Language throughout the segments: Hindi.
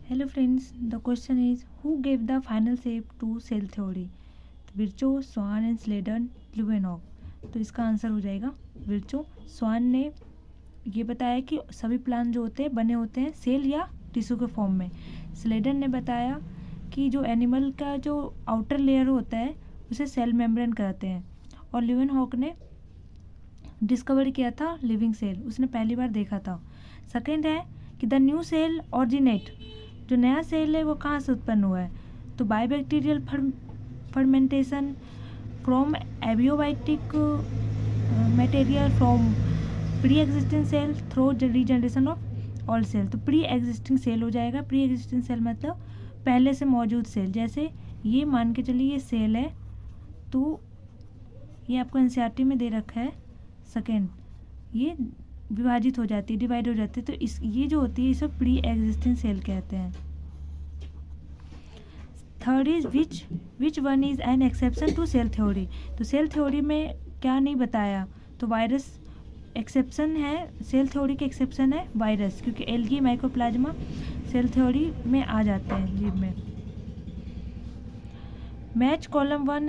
Hello friends, the question is who gave the final shape to cell theory? तो विर्चो, स्वान एंड स्लेडन, ल्यूवेनॉक। तो इसका आंसर हो जाएगा विर्चो। स्वान ने ये बताया कि सभी प्लांट जो होते हैं बने होते हैं सेल या टिश्यू के फॉर्म में। स्लेडन ने बताया कि जो एनिमल का जो आउटर लेयर होता है उसे सेल मेम्ब्रेन कहते हैं। और ल्यूवेनहॉक ने डिस्कवर किया था लिविंग सेल, उसने पहली बार देखा था। सेकेंड है कि द न्यू सेल ऑरिजिनेट, जो नया सेल है वो कहाँ से उत्पन्न हुआ है? तो bio bacterial fermentation from abiotic material from pre existing cell through regeneration of all cell. तो प्री एग्जिस्टिंग सेल हो जाएगा। प्री एग्जिस्टिंग सेल मतलब पहले से मौजूद सेल। जैसे ये मान के चलिए ये सेल है, तो ये आपको एनसीईआरटी में दे रखा है। सेकेंड, ये विभाजित हो जाती है, डिवाइड हो जाती है, तो इस ये जो होती है इसे प्री एग्जिस्टिंग सेल कहते हैं। Third is which one is an exception to cell theory. तो सेल थ्योरी में क्या नहीं बताया? तो वायरस एक्सेप्शन है, सेल थ्योरी के एक्सेप्शन है वायरस, क्योंकि एल्गी माइकोप्लाज्मा सेल थ्योरी में आ जाते हैं जीव में। Match column 1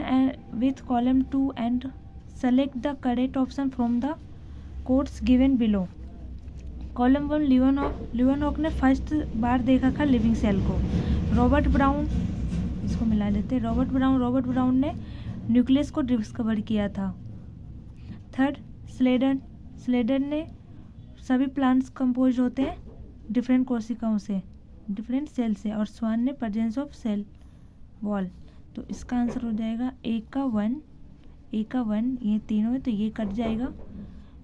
with column 2 and select the correct option from the codes given below. Column 1 Leeuwenhoek ने फर्स्ट बार देखा था लिविंग सेल को। रॉबर्ट ब्राउन, इसको मिला लेते हैं, रॉबर्ट ब्राउन ने न्यूक्लियस को डिस्कवर किया था। थर्ड, स्लेडन ने सभी प्लांट्स कंपोज होते हैं डिफरेंट कोशिकाओं से, डिफरेंट सेल से। और स्वान ने प्रेजेंस ऑफ सेल वॉल। तो इसका आंसर हो जाएगा ए का वन, ये तीनों है तो ये कट जाएगा।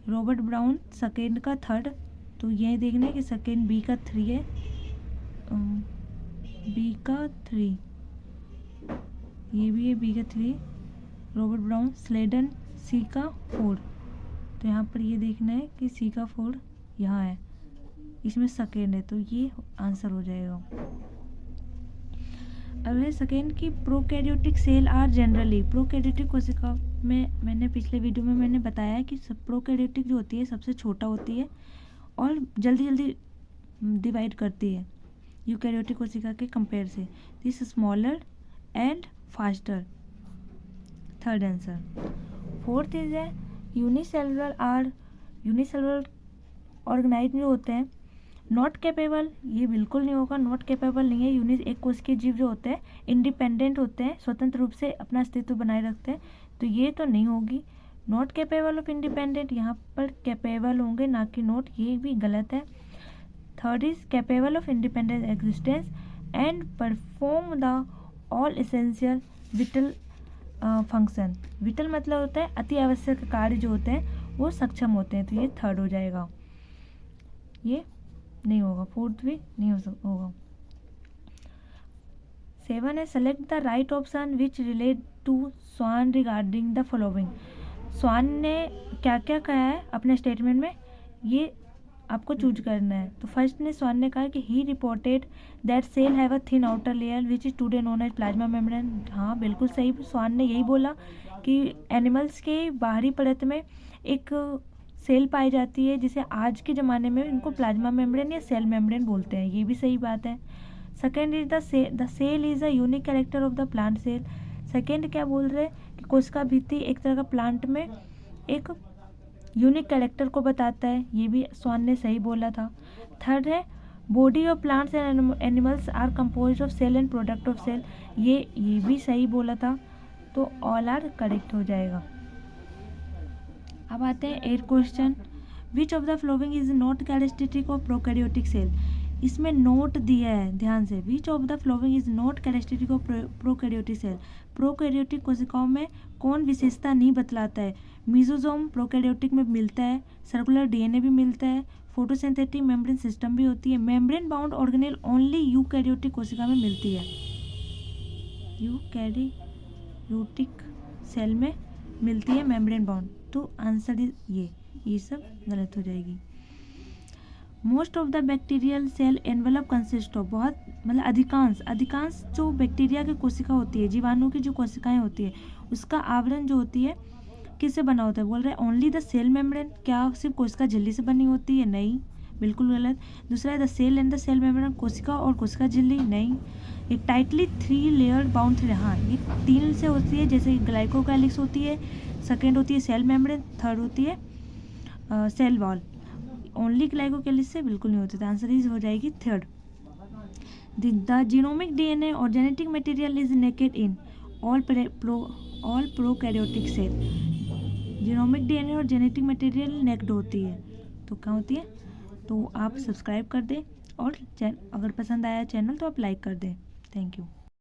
रॉबर्ट ब्राउन सेकेंड का थर्ड, तो ये देखना है कि सेकेंड बी का 3 है, बी का 3, ये भी है बी का 3। रॉबर्ट ब्राउन, स्लेडन सी का 4, तो यहाँ पर ये देखना है कि सी का 4 यहाँ है, इसमें सेकेंड है, तो ये आंसर हो जाएगा। अब है सेकेंड की prokaryotic cell are generally, prokaryotic कोशिका में मैंने पिछले वीडियो में मैंने बताया कि प्रोकैरियोटिक जो होती है सबसे छोटा होती है और जल्दी डिवाइड करती है यूकैरियोटिक कोशिका के कंपेयर से। This smaller and faster. Third answer. Fourth is है यूनिसेलुलर ऑर्गेनाइज्म जो होते हैं नॉट कैपेबल, ये बिल्कुल नहीं होगा, नॉट कैपेबल नहीं है। यूनिट एक कोशिकीय जीव जो होते हैं इंडिपेंडेंट होते हैं, स्वतंत्र रूप से अपना अस्तित्व बनाए रखते हैं, तो ये तो नहीं होगी। नॉट कैपेबल ऑफ इंडिपेंडेंट, यहाँ पर कैपेबल होंगे ना कि नॉट, ये भी गलत है। Third is capable of independent existence and perform the all essential whittle function. Whittle मतलब होता है अति आवश्यक कार्य जो होते हैं वो सक्षम होते हैं, तो ये थर्ड हो जाएगा, ये नहीं होगा, फोर्थ भी नहीं होगा। 7 है select the right option which relate to Schwann regarding the following. Schwann ने क्या क्या कहा है अपने स्टेटमेंट में, ये आपको चूज करना है। तो फर्स्ट ने स्वान ने कहा कि he reported that cell have a thin outer layer which is today known as plasma membrane. हाँ बिल्कुल सही, स्वान ने यही बोला कि एनिमल्स के बाहरी परत में एक सेल पाई जाती है जिसे आज के ज़माने में इनको प्लाज्मा मेम्ब्रेन या सेल मेम्ब्रेन बोलते हैं, ये भी सही बात है। Second is the cell is a unique character of the plant cell. Second क्या बोल रहे हैं कि कोशिका भित्ति एक तरह का प्लांट में एक यूनिक कैरेक्टर को बताता है, ये भी स्वान ने सही बोला था। थर्ड है body of plants and animals are compose of cell and product of cell, ये भी सही बोला था, तो ऑल आर करेक्ट हो जाएगा। अब आते हैं 8 question. Which of the following is not characteristic of prokaryotic cell. इसमें नोट दिया है ध्यान से, which of the following is not characteristic of prokaryotic cell. Prokaryotic कोशिकाओं में कौन विशेषता नहीं बतलाता है? मीजोजोम प्रोकैरियोटिक में मिलता है, सर्कुलर डीएनए भी मिलता है, फोटोसिंथेटिक मेम्ब्रेन सिस्टम भी होती है, membrane bound organelle only eukaryotic कोशिका में मिलती है, यूकैरियोटिक सेल में मिलती है मेम्ब्रेन बाउंड, तो आंसर इज ये सब गलत हो जाएगी। Most of the bacterial cell envelope consist of, बहुत मतलब अधिकांश जो बैक्टीरिया की कोशिका होती है, जीवाणु की जो कोशिकाएं होती है उसका आवरण जो होती है किससे बना होता है? बोल रहे हैं ओनली द सेल मेम्ब्रेन, क्या सिर्फ कोशिका झिल्ली से बनी होती है? नहीं, बिल्कुल गलत। दूसरा है the cell and the cell membrane, कोशिका और कोशिका झिल्ली, नहीं। ये टाइटली 3 लेयर बाउंड थ्रेड, हाँ ये 3 से होती है, जैसे ग्लाइकोकाइलिक्स होती है, सेकेंड होती है सेल मेम्ब्रेन, थर्ड होती है सेल वॉल। ओनली ग्लाइकोकाइलिक्स से बिल्कुल नहीं होती, तो आंसर इज हो जाएगी थर्ड। द जीनोमिक डीएनए और genetic material is naked in all prokaryotic cell. Genomic DNA और जेनेटिक मटेरियल नेक्ड होती है, तो क्या होती है? तो आप सब्सक्राइब कर दें और अगर पसंद आया चैनल तो आप लाइक कर दें। Thank you.